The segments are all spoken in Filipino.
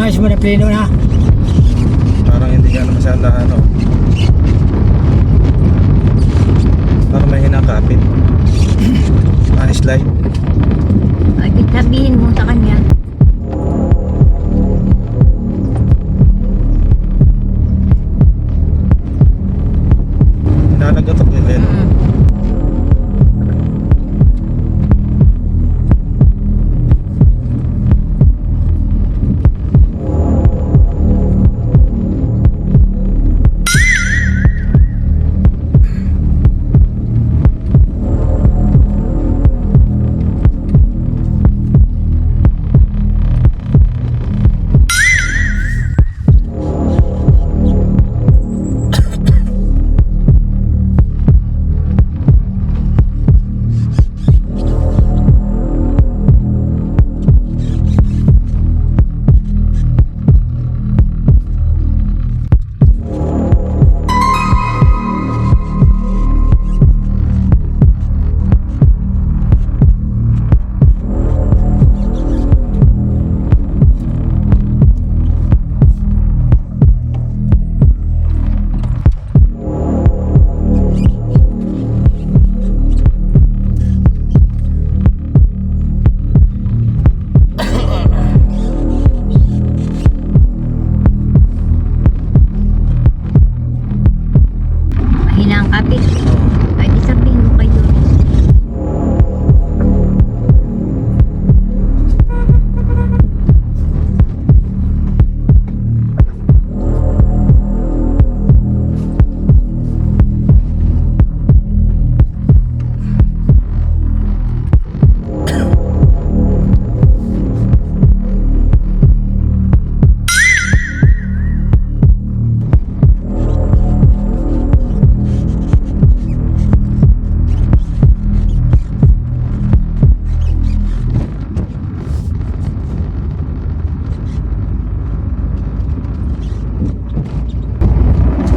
Ayos mo na pleno na. Parang hindi ka na masyadong ano. Parang may hinakapit. Slide. Ay, sabihin mo sa kanya. Nalagatok yun din. Mahina ang kapit. Ay, di sabihin mo kayo.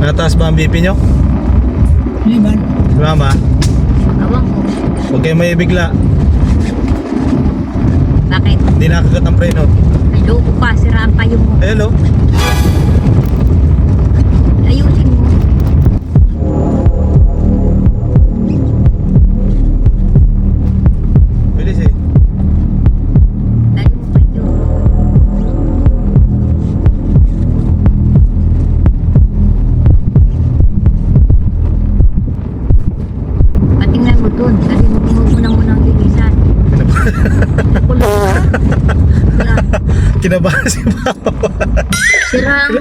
Nataas ba ang BP nyo? Liman. Mama, Awang ko. huwag kayo may bigla. Bakit? Hindi nakagat ang preno. May loko pa. Siraan pa yung mo. Hello? Ayusin mo. Bilis eh. Dali mo kayo. Patingnan mo dun. Kasi huwag mo nang lilisan. Nakulong ka. Kinabahan si Pao. Sirang.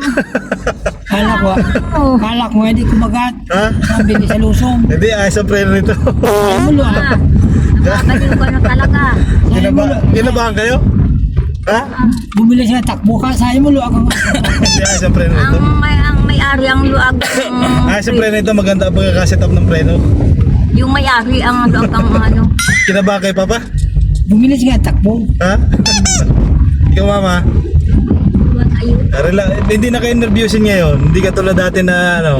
Kala ko hindi kumagat. Ha? Sabi ni sa lusong. Hindi, ayos ang preno nito. Ay mo lo. Ah, nababaliw ka na talaga. Kinabahan kayo? Ha? Bumili siya takbo ka. Sayo mo lo ako. Hindi, ayos ang preno nito. Ang may-ari ang luag. Ayos ang preno nito, maganda ang pagkakaset up ng preno. Yung may-ari ang luag ang ano. Kinabahan kayo, Papa? Bumili siya takbo. Ha? Ikaw, Mama? Luag ayun. Hindi na kayo nervyusin ngayon. Hindi ka tulad dati na ano.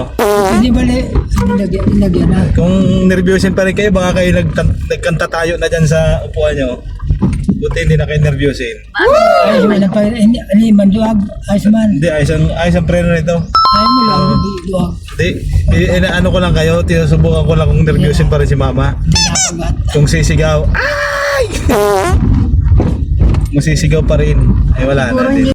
Hindi bali. Nilagyan na. Kung nervyusin pa rin kayo, baka kayo nagkanta tayo na dyan sa upuan nyo. Buti hindi na kayo nervyusin. Ayos man ang pagkain. Liman luag. Ayos man. Hindi, ayos ang preno nito. Ayaw mo lang. Luag. Hindi, ano ko lang kayo, tinusubukan ko lang kung nervyusin pa rin si Mama. Hindi nakagat. Kung sisigaw, ay! Kung sisigaw pa rin, ay wala na. Siguro Hindi. hindi